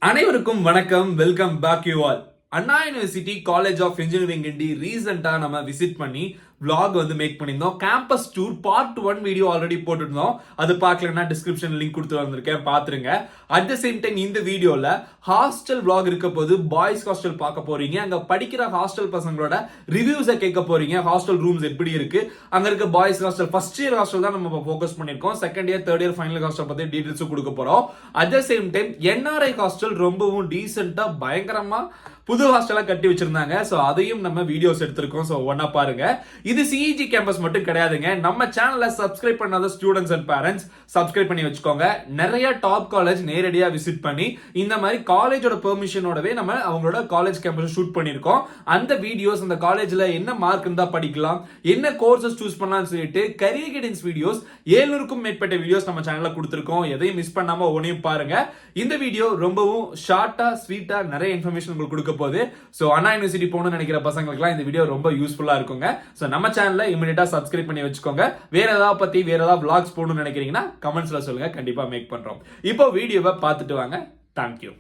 அனைவருக்கும் வணக்கம். Welcome back you all. Anna university college of engineering இண்டி ரீசெண்டா நம்ம விசிட் பண்ணி vlog வந்து மேக் பண்ணியிருந்தோம். Campus tour part 1 video already போட்டுருந்தோம். அது பார்க்கலன்னா டிஸ்கிரிப்ஷன் லிங்க் கொடுத்து வந்திருக்கேன், பாத்துருங்க. அட் த சேம் டைம் இந்த வீடியோல ஹாஸ்டல் vlog இருக்க போது பாய்ஸ் ஹாஸ்டல் பார்க்க போறீங்க. அங்க படிக்கிற ஹாஸ்டல் பசங்களோட ரிவ்யூஸை கேட்க போறீங்க. ஹாஸ்டல் ரூம்ஸ் எப்படி இருக்கு, அங்க இருக்க boys hostel first year hostel தான் நம்ம ஃபோக்கஸ் பண்ணிருக்கோம். Second year third year final hostel பத்தி டீடைல்ஸ் கொடுக்க போறோம். At the same time NRI hostel ரொம்பவும் டீசென்ட்டா பயங்கரமா புது ஹாஸ்டலா கட்டி வச்சிருந்தாங்க. சோ அதையும் நம்ம வீடியோஸ் எடுத்திருக்கோம். சோ ஒன்னா பாருங்க. இது சிஇஜி கேம்பஸ் மட்டும் கிடையாதுங்க. நம்ம சேனலை சப்ஸ்கிரைப் பண்ணாத ஸ்டூடெண்ட்ஸ் அண்ட் பேரண்ட்ஸ் சப்ஸ்கிரைப் பண்ணி வச்சுக்கோங்க. நிறைய டாப் காலேஜ் நேரடியா விசிட் பண்ணி இந்த மாதிரி காலேஜோட பெர்மிஷனோடவே நம்ம அவங்களோட காலேஜ் கேம்பஸ் ஷூட் பண்ணிருக்கோம். அந்த வீடியோஸ் அந்த காலேஜ்ல என்ன மார்க் இருந்தா படிக்கலாம், என்ன கோர்சஸ் சூஸ் பண்ணலாம்னு சொல்லிட்டு கரியர் கைடன்ஸ் வீடியோஸ் 700க்கும் மேற்பட்ட வீடியோஸ் நம்ம சேனல்ல கொடுத்திருக்கோம். எதையும் மிஸ் பண்ணாம ஒன்னையும் பாருங்க. இந்த வீடியோ ரொம்பவும் ஷார்ட்டா ஸ்வீட்டா நிறைய இன்ஃபர்மேஷன் உங்களுக்கு கொடுக்க போகுது. சோ அண்ணா யூனிவர்சிட்டி போகணும்னு நினைக்கிற பசங்களுக்குலாம் இந்த வீடியோ ரொம்ப யூஸ்ஃபுல்லா இருக்குங்க. சோ நம்ம சேனலை இமிடியேட்டா சப்ஸ்கிரைப் பண்ணி வச்சுக்கோங்க. வேற ஏதாவது vlogs போகணும்னு நினைக்கிறீங்கன்னா கமெண்ட்ஸ்ல சொல்லுங்க, கண்டிப்பா மேக் பண்றோம். இப்போ வீடியோவை பார்த்துட்டு வாங்க. தேங்க்யூ.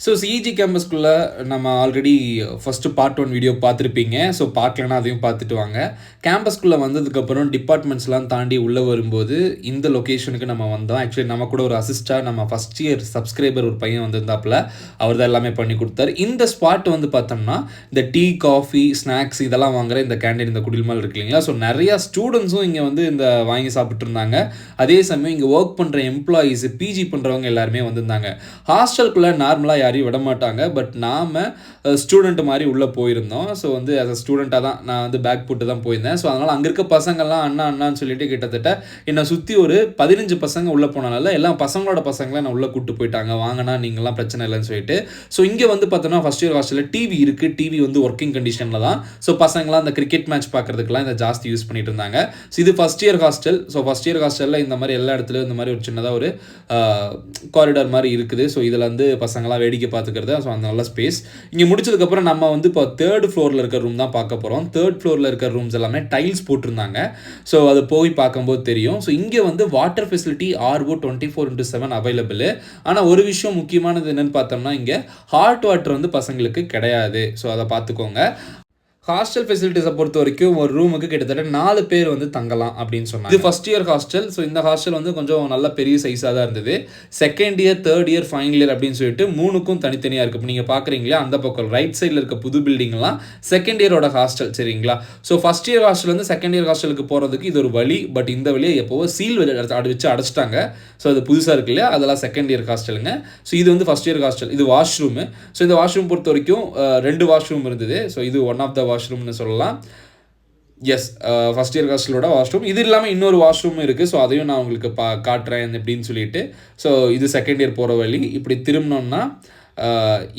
ஸோ சிஇஜி கேம்பஸ்குள்ளே நம்ம ஆல்ரெடி ஃபஸ்ட்டு பார்ட் 1 வீடியோ பார்த்துருப்பீங்க. ஸோ பார்க்கலன்னா அதையும் பார்த்துட்டு வாங்க. கேம்பஸ்குள்ளே வந்ததுக்கப்புறம் டிபார்ட்மெண்ட்ஸ்லாம் தாண்டி உள்ளே வரும்போது இந்த லொக்கேஷனுக்கு நம்ம வந்தோம். ஆக்சுவலி நம்ம கூட ஒரு அசிஸ்டாக நம்ம ஃபஸ்ட் இயர் சப்ஸ்கிரைபர் ஒரு பையன் வந்திருந்தாப்புல, அவர் தான் எல்லாமே பண்ணி கொடுத்தாரு. இந்த ஸ்பாட் வந்து பார்த்தோம்னா இந்த டீ காஃபி ஸ்நாக்ஸ் இதெல்லாம் வாங்குற இந்த கேண்டீன், இந்த குடில்மால் இருக்கு இல்லைங்களா. ஸோ நிறையா ஸ்டூடெண்ட்ஸும் இங்கே வந்து இந்த வாங்கி சாப்பிட்டு இருந்தாங்க. அதே சமயம் இங்கே ஒர்க் பண்ணுற எம்ப்ளாயீஸ், பிஜி பண்ணுறவங்க எல்லாருமே வந்திருந்தாங்க. ஹாஸ்டலுக்குள்ளே நார்மலாக யாரையும் விட மாட்டாங்க. பட் நாம ஸ்டூடெண்ட் மாதிரி உள்ளே போயிருந்தோம். ஸோ வந்து ஆஸ் அ ஸ்டூடெண்ட்டாக தான் நான் வந்து பேக் போட்டு தான் போயிருந்தேன். ஸோ அதனால் அங்கே இருக்க பசங்கள்லாம் அண்ணான்னு சொல்லிட்டு கிட்டத்தட்ட என்னை சுற்றி ஒரு 15 பசங்க உள்ளே போனால எல்லாம் பசங்களோட பசங்களை நான் உள்ளே கூப்பிட்டு போயிட்டாங்க. வாங்கினா நீங்களாம் பிரச்சனை இல்லைன்னு சொல்லிட்டு. ஸோ இங்கே வந்து பார்த்தோன்னா ஃபஸ்ட் இயர் ஹாஸ்டலில் டிவி இருக்குது. டிவி வந்து ஒர்க்கிங் கண்டிஷனில் தான். ஸோ பசங்களாம் அந்த கிரிக்கெட் மேட்ச் பார்க்கறதுக்குலாம் இதை ஜாஸ்தி யூஸ் பண்ணிட்டு இருந்தாங்க. ஸோ இது first year hostel. So first year ஹாஸ்டலில் இந்த மாதிரி எல்லா இடத்துலையும் இந்த மாதிரி ஒரு சின்னதாக ஒரு காரிடார் மாதிரி இருக்குது. ஸோ இதில் வந்து பசங்களாம் வேடிக்கை பார்த்துக்கிறது. ஸோ அந்த நல்ல ஸ்பேஸ். இங்கே முடிச்சதுக்கப்புறம் நம்ம வந்து இப்போ 3rd ஃப்ளோரில் இருக்கிற ரூம் தான் பார்க்க போகிறோம். 3rd ஃப்ளோரில் இருக்கிற ரூம்ஸ் எல்லாமே டைல்ஸ் போட்டிருந்தாங்க. ஸோ அதை போய் பார்க்கும்போது தெரியும். ஸோ இங்கே வந்து வாட்டர் ஃபெசிலிட்டி RO 24/7 அவைலபிள். ஆனால் ஒரு விஷயம் முக்கியமானது என்னன்னு பார்த்தோம்னா இங்கே ஹாட் வாட்டர் வந்து பசங்களுக்கு கிடையாது. ஸோ அதை பார்த்துக்கோங்க. ஹாஸ்டல் ஃபெசிலிட்டிஸை பொறுத்த வரைக்கும் ஒரு ரூமுக்கு கிட்டத்தட்ட 4 பேர் வந்து தங்கலாம் அப்படின்னு சொன்னாங்க. இது ஃபஸ்ட் இயர் ஹாஸ்டல். ஸோ இந்த ஹாஸ்டல் வந்து கொஞ்சம் நல்ல பெரிய சைஸாக தான் இருந்தது. Second year, third year, final year அப்படின்னு சொல்லிட்டு 3க்கும் தனித்தனியாக இருக்குது. இப்போ நீங்கள் பார்க்குறீங்களா அந்த பக்கம் ரைட் சைடில் இருக்க புது பில்டிங்லாம் செகண்ட் இயரோட ஹாஸ்டல், சரிங்களா. ஸோ ஃபஸ்ட் இயர் ஹாஸ்டல் வந்து செகண்ட் இயர் ஹாஸ்டலுக்கு போகிறதுக்கு இது ஒரு வழி. பட் இந்த வழியை எப்போவோ சீல் வச்சு அடைச்சிட்டாங்க. ஸோ அது புதுசாக இருக்கு இல்லையா, அதெல்லாம் செகண்ட் இயர் ஹாஸ்டலுங்க. ஸோ இது வந்து ஃபஸ்ட் இயர் ஹாஸ்டல். இது வாஷ்ரூமு. ஸோ இந்த வாஷ்ரூம் பொறுத்த வரைக்கும் 2 வாஷ்ரூம் இருந்தது. ஸோ இது ஒன் ஆஃப் த வாஷ்ரூம்னு சொல்லலாம். எஸ், ஃபஸ்ட் இயர் ஹாஸ்டலோட வாஷ்ரூம். இது இல்லாமல் இன்னொரு வாஷ்ரூம் இருக்குது. ஸோ அதையும் நான் உங்களுக்கு காட்டுறேன் எப்படின்னு சொல்லிட்டு. ஸோ இது செகண்ட் இயர் போகிற வழி. இப்படி திரும்பினோம்னா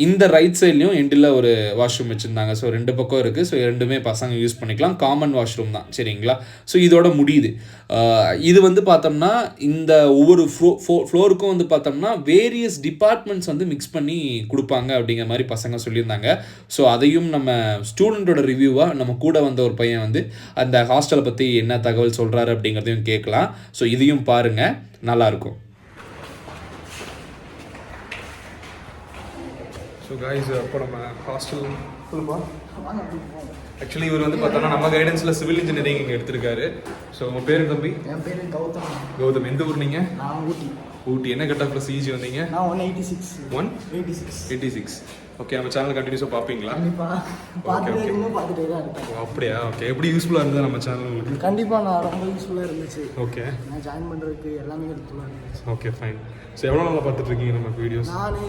இந்த ரைட் சைட்லையும் எண்டில் ஒரு வாஷ்ரூம் வச்சுருந்தாங்க. ஸோ 2 பக்கம் இருக்குது. ஸோ 2மே பசங்க யூஸ் பண்ணிக்கலாம். காமன் வாஷ்ரூம் தான், சரிங்களா. ஸோ இதோட முடியுது. இது வந்து பார்த்தோம்னா இந்த ஒவ்வொரு ஃப்ளோருக்கும் வந்து பார்த்தோம்னா வேரியஸ் டிபார்ட்மெண்ட்ஸ் வந்து மிக்ஸ் பண்ணி கொடுப்பாங்க அப்படிங்கிற மாதிரி பசங்க சொல்லியிருந்தாங்க. ஸோ அதையும் நம்ம ஸ்டூடெண்ட்டோட ரிவ்யூவாக நம்ம கூட வந்த ஒரு பையன் வந்து அந்த ஹாஸ்டலை பற்றி என்ன தகவல் சொல்கிறாரு அப்படிங்கிறதையும் கேட்கலாம். ஸோ இதையும் பாருங்கள், நல்லாயிருக்கும். ஸோ கைஸ், அப்போ நம்ம ஹாஸ்டல் ஆக்சுவலி இவர் வந்து பார்த்தோன்னா நம்ம கைடன்ஸில் சிவில் இன்ஜினியரிங் இங்கே எடுத்திருக்காரு. ஸோ உங்கள் பேர் தம்பி? என் பேர் கௌதம். கௌதம், எந்த ஊர் நீங்கள்? நான் ஊட்டி. ஊட்டி. என்ன கட் ஆஃப்ல சிஇஜி வந்தீங்க? நான் 186. 186. ஓகே, நம்ம சேனல் கண்டினியூஸாக பார்ப்பீங்களா? கண்டிப்பாக பார்த்துட்டே தான் இருக்கேன். அப்படியா? ஓகே. எப்படி யூஸ்ஃபுல்லாக இருந்தது நம்ம சேனல் உங்களுக்கு? கண்டிப்பாக நான் ரொம்ப யூஸ்ஃபுல்லாக இருந்துச்சு. ஓகே. நான் ஜாயின் பண்ணுறதுக்கு எல்லாமே யூஸ்ஃபுல்லாக இருந்துச்சு. Okay, fine. ஸோ எவ்வளோ நாளாக பார்த்துட்டு இருக்கீங்க நம்ம வீடியோஸ்? நான்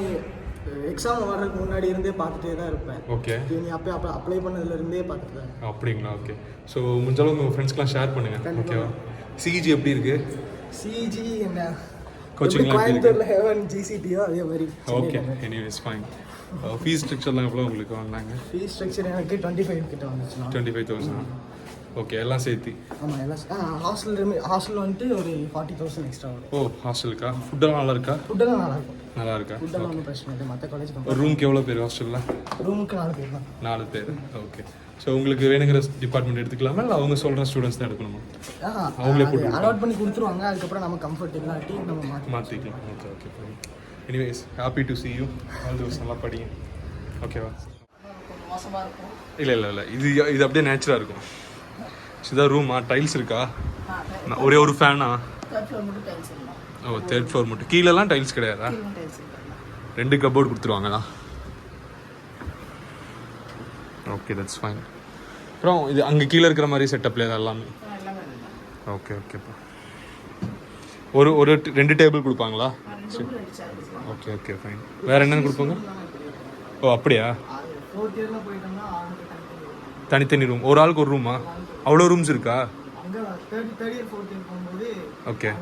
எக்ஸாம் வர்றதுக்கு முன்னாடி இருந்தே பார்த்துட்டே தான் இருப்பேன். ஓகே. நீ அப்போ அப்ளை பண்ணதுலேருந்தே பார்த்துட்டு தான். அப்படிங்களா? ஓகே. ஸோ முடிஞ்சாலும் உங்கள் ஃப்ரெண்ட்ஸ்க்கெலாம் ஷேர் பண்ணுங்கள். ஓகேவா? சிஇஜி எப்படி இருக்குது? சிஇஜி என்ன கோச்சிங் கோயம்புத்தூரில் ஹெவன் ஜிசிடியோ அதே மாதிரி. Okay, anyways fine. ஃபீஸ் ஸ்ட்ரக்சர்லாம் எவ்வளோ உங்களுக்கு வாங்கினாங்க? ஃபீஸ் ஸ்ட்ரக்சர் எனக்கு 25 கிட்ட வந்துச்சுன்னா. 25,000. ஓகே, எல்லாம் சேர்த்து. ஆமாம், எல்லாம் ஹாஸ்டல் வந்துட்டு ஒரு 40,000 எக்ஸ்ட்ரா வரும். ஓ, ஹாஸ்டலுக்கா? ஃபுட்டெல்லாம் நல்லா இருக்கா? ஃபுட்டெல்லாம் நல்லா இருக்கும். நல்லா இருக்கா? ஃபுட்டெல்லாம் ஒன்றும் பிரச்சனை இல்லை. மற்ற காலேஜ் ஒரு ரூமுக்கு எவ்வளோ பேர் ஹாஸ்டலில்? ரூமுக்கு 4 பேர் தான். 4 பேர். ஓகே. ஸோ உங்களுக்கு வேணுங்கிற டிபார்ட்மெண்ட் எடுத்துக்கலாமா, இல்லை அவங்க சொல்கிற ஸ்டூடெண்ட்ஸ் தான் எடுக்கணுமா? அவங்களே போட்டு அலாட் பண்ணி கொடுத்துருவாங்க. அதுக்கப்புறம் நம்ம கம்ஃபர்ட் இல்லாட்டி நம்ம மாற்றிக்கலாம். Okay, okay, fine. Anyways happy to see you all those நல்லா படிங்க ஓகேவா மோசமாக இருக்கும். இல்லை இது அப்படியே நேச்சுரலாக இருக்கும். இதான் ரூமா டைல்ஸ் இருக்கா? ஒரே ஒரு ஃபேனா? தேர்ட் ஃப்ளோர் மட்டும் டைல்ஸ் இல்லை. ஓ தேர்ட் ஃப்ளோர் மட்டும், கீழெல்லாம் டைல்ஸ் கிடையாதா? டைல்ஸ் இல்லை. 2 கபோர்டு கொடுத்துருவாங்களா? Okay that's fine. அப்புறம் இது அங்கே கீழே இருக்கிற மாதிரி செட்டப்ல எல்லாமே எல்லாமே இல்லை. ஓகே ஓகேப்பா. ஒரு 2 டேபிள் கொடுப்பாங்களா? Okay okay fine. வேறு என்னென்னு கொடுப்பாங்க? ஓ அப்படியா? ஃபோர்த் இயரில் போயிட்டோம்னா தனித்தனி ரூம், ஒரு ஆளுக்கு ஒரு ரூமா? அவ்வளோ ரூம்ஸ் இருக்கா? அங்கே தேர்ட் இயர் ஃபோர்த் இயர் போகும்போது ஓகே.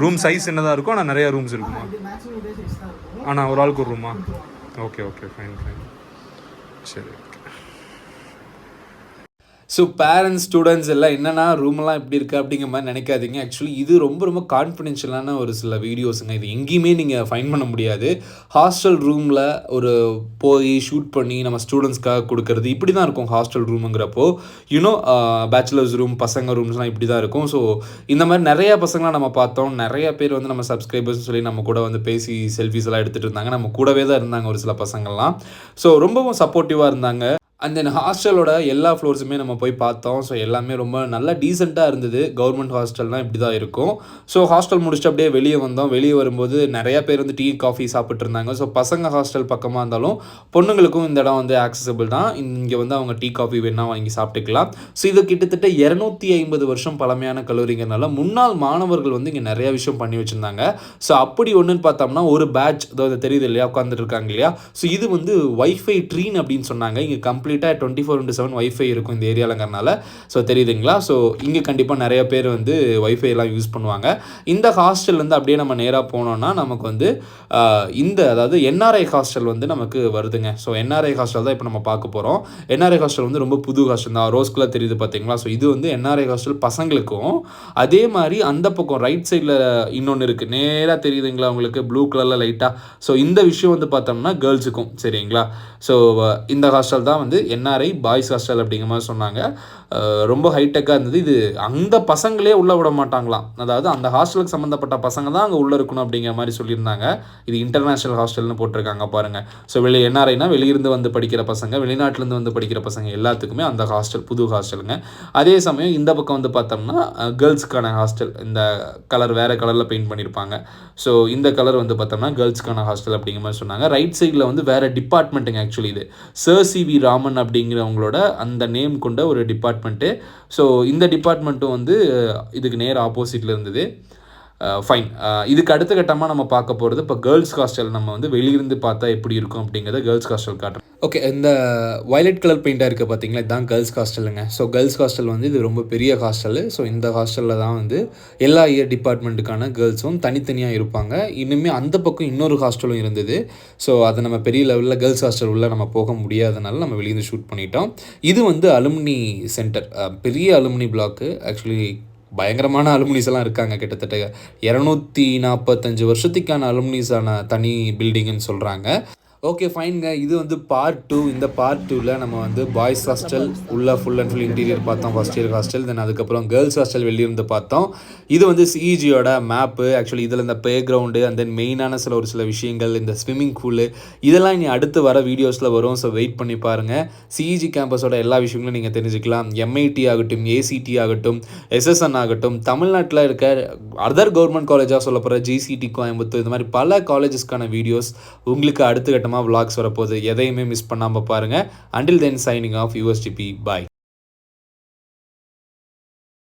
ரூம் சைஸ் என்னதான் இருக்கும், ஆனால் நிறையா ரூம்ஸ் இருக்குமா? மேக்ஸிமம் இதே சைஸ் தான் இருக்கும். ஆனால் ஒரு ஆளுக்கு ஒரு ரூமா? ஓகே ஓகே ஃபைன் சரி. ஸோ பேரண்ட்ஸ் ஸ்டூடெண்ட்ஸ் எல்லாம் என்னென்னா ரூமெல்லாம் எப்படி இருக்குது அப்படிங்கிற மாதிரி நினைக்காதீங்க. ஆக்சுவலி இது ரொம்ப கான்ஃபிடென்ஷியலான ஒரு சில வீடியோஸுங்க. இது எங்கேயுமே நீங்கள் ஃபைண்ட் பண்ண முடியாது. ஹாஸ்டல் ரூமில் ஒரு போய் ஷூட் பண்ணி நம்ம ஸ்டூடெண்ட்ஸ்க்காக கொடுக்கறது இப்படி தான் இருக்கும். ஹாஸ்டல் ரூமுங்கிறப்போ பேச்சுலர்ஸ் ரூம் பசங்க ரூம்ஸ்லாம் இப்படி தான் இருக்கும். ஸோ இந்த மாதிரி நிறையா பசங்களாம் நம்ம பார்த்தோம். நிறைய பேர் வந்து நம்ம சப்ஸ்கிரைபர்ஸ் சொல்லி நம்ம கூட வந்து பேசி செல்ஃபிஸ் எல்லாம் எடுத்துகிட்டு இருந்தாங்க. நம்ம கூடவே தான் இருந்தாங்க ஒரு சில பசங்கள்லாம். ஸோ ரொம்பவும் சப்போர்ட்டிவாக இருந்தாங்க. அண்ட் தென் ஹாஸ்டலோட எல்லா ஃப்ளோர்ஸுமே நம்ம போய் பார்த்தோம். ஸோ எல்லாமே ரொம்ப நல்லா டீசெண்டாக இருந்தது. கவர்மெண்ட் ஹாஸ்டல்னால் இப்படி தான் இருக்கும். ஸோ ஹாஸ்டல் முடிச்சுட்டு அப்படியே வெளியே வந்தோம். வெளியே வரும்போது நிறையா பேர் வந்து டீ காஃபி சாப்பிட்டு இருந்தாங்க. ஸோ பசங்க ஹாஸ்டல் பக்கமாக இருந்தாலும் பொண்ணுங்களுக்கும் இந்த இடம் வந்து ஆக்சசபிள் தான். இங்கே வந்து அவங்க டீ காஃபி வேணா வாங்கி சாப்பிட்டுக்கலாம். ஸோ இது கிட்டத்தட்ட 250 வருஷம் பழமையான கல்லூரிங்கிறனால முன்னாள் மாணவர்கள் வந்து இங்கே நிறைய விஷயம் பண்ணி வச்சுருந்தாங்க. ஸோ அப்படி ஒன்றுன்னு பார்த்தோம்னா ஒரு பேட்ச் அதாவது தெரியுது இல்லையா, உட்காந்துட்டு இருக்காங்க இல்லையா. ஸோ இது வந்து வைஃபை ட்ரீன் அப்படின்னு சொன்னாங்க. இங்கே கம்ப்ளீட்டாக 24/7 வைஃபை இருக்கும் இந்த ஏரியாலங்கிறனால. ஸோ தெரியுதுங்களா. ஸோ இங்கே கண்டிப்பாக நிறைய பேர் வந்து வைஃபை எல்லாம் யூஸ் பண்ணுவாங்க. இந்த ஹாஸ்டல்லேருந்து அப்படியே நம்ம நேராக போனோம்னா நமக்கு வந்து அதாவது என்ஆர்ஐ ஹாஸ்டல் வந்து நமக்கு வருதுங்க. ஸோ என்ஆர்ஐ ஹாஸ்டல் தான் இப்போ நம்ம பார்க்க போகிறோம். என்ஆர்ஐ ஹாஸ்டல் வந்து ரொம்ப புது ஹாஸ்டல் தான். ரோஸ் கலர் தெரியுது பார்த்தீங்களா. ஸோ இது வந்து என்ஆர்ஐ ஹாஸ்டல் பசங்களுக்கும், அதே மாதிரி அந்த பக்கம் ரைட் சைடில் இன்னொன்று இருக்குது நேராக தெரியுதுங்களா உங்களுக்கு, ப்ளூ கலரில் லைட்டாக. ஸோ இந்த விஷயம் வந்து பார்த்தோம்னா கேர்ள்ஸுக்கும். சரிங்களா. ஸோ இந்த ஹாஸ்டல் தான் வந்து என்ஆர்ஐ பாய்ஸ் ஹாஸ்டல் அப்படிங்கிற மாதிரி சொன்னாங்க. ரொம்ப ஹைடெக்காக இருந்தது. இது அந்த பசங்களே உள்ளே விட மாட்டாங்களாம். அதாவது அந்த ஹாஸ்டலுக்கு சம்மந்தப்பட்ட பசங்க தான் அங்கே உள்ளே இருக்கணும் அப்படிங்கிற மாதிரி சொல்லியிருந்தாங்க. இது இன்டர்நேஷ்னல் ஹாஸ்டல்னு போட்டிருக்காங்க பாருங்கள். ஸோ என்ஆர்ஐனா வெளியிருந்து வந்து படிக்கிற பசங்க, வெளிநாட்டிலேருந்து வந்து படிக்கிற பசங்க எல்லாத்துக்குமே அந்த ஹாஸ்டல் புது ஹாஸ்டலுங்க. அதே சமயம் இந்த பக்கம் வந்து பார்த்தோம்னா கேர்ள்ஸுக்கான ஹாஸ்டல். இந்த கலர் வேறு கலரில் பெயிண்ட் பண்ணியிருப்பாங்க. ஸோ இந்த கலர் வந்து பார்த்தோம்னா கேர்ள்ஸ்க்கான ஹாஸ்டல் அப்படிங்கிற மாதிரி சொன்னாங்க. ரைட் சைடில் வந்து வேறு டிபார்ட்மெண்ட்டுங்க. ஆக்சுவலி இது சர் சி.வி. ராமன் அப்படிங்கிறவங்களோட அந்த நேம் கொண்ட ஒரு டிபார்ட்மெண்ட்டு. ஸோ இந்த டிபார்ட்மெண்ட்டும் வந்து இதுக்கு நேர் ஆப்போசிட்டில் இருந்தது. ஃபைன். இதுக்கு அடுத்த கட்டமாக நம்ம பார்க்க போகிறது இப்போ கேர்ள்ஸ் ஹாஸ்டல். நம்ம வந்து வெளியிருந்து பார்த்தா எப்படி இருக்கும் அப்படிங்கிறத கேர்ள்ஸ் ஹாஸ்டல் காட்டுறோம். ஓகே, இந்த வயலட் கலர் பெயிண்டாக இருக்குது பார்த்தீங்களா, இதுதான் கேர்ள்ஸ் ஹாஸ்டலுங்க. ஸோ கேர்ள்ஸ் ஹாஸ்டல் வந்து இது ரொம்ப பெரிய ஹாஸ்டலு. ஸோ இந்த ஹாஸ்டலில் தான் வந்து எல்லா இயர் டிபார்ட்மெண்ட்டுக்கான கேர்ள்ஸும் தனித்தனியாக இருப்பாங்க. இன்னுமே அந்த பக்கம் இன்னொரு ஹாஸ்டலும் இருந்தது. ஸோ அதை நம்ம பெரிய லெவலில் கேர்ள்ஸ் ஹாஸ்டல் உள்ள நம்ம போக முடியாதனால நம்ம வெளியிருந்து ஷூட் பண்ணிட்டோம். இது வந்து அலுமினி சென்டர், பெரிய அலுமினி பிளாக்கு. ஆக்சுவலி பயங்கரமான அலுமினிஸ் எல்லாம் இருக்காங்க. கிட்டத்தட்ட 245 வருஷத்துக்கான அலுமினிஸான தனி பில்டிங்னு சொல்கிறாங்க. ஓகே ஃபைனுங்க. இது வந்து பார்ட் 2. இந்த பார்ட் 2ல் நம்ம வந்து பாய்ஸ் ஹாஸ்டல் உள்ள ஃபுல் அண்ட் ஃபுல் இன்டீரியர் பார்த்தோம், ஃபஸ்ட் இயர் ஹாஸ்டல். தென் அதுக்கப்புறம் கேர்ள்ஸ் ஹாஸ்டல் வெளியிருந்து பார்த்தோம். இது வந்து சிஇஜியோட மேப்பு. ஆக்சுவலி இதில் இந்த ப்ளே கிரவுண்டு அண்ட் தென் மெயினான ஒரு சில விஷயங்கள், இந்த ஸ்விம்மிங் பூலு, இதெல்லாம் இனி அடுத்து வர வீடியோஸில் வரும். ஸோ வெயிட் பண்ணி பாருங்கள். சிஇஜி கேம்பஸோட எல்லா விஷயங்களும் நீங்கள் தெரிஞ்சுக்கலாம். எம்ஐடி ஆகட்டும், ஏசிடி ஆகட்டும், எஸ்எஸ்என் ஆகட்டும், தமிழ்நாட்டில் இருக்க அதர் கவர்மெண்ட் காலேஜாக சொல்ல போகிற ஜிசிடி கோயம்புத்தூர், இந்த மாதிரி பல காலேஜஸ்க்கான வீடியோஸ் உங்களுக்கு அடுத்த கட்டம் vlogs வரப்போகுது. எதையுமே மிஸ் பண்ணாமல் பாருங்கள். Until then, signing off, USGP. Bye.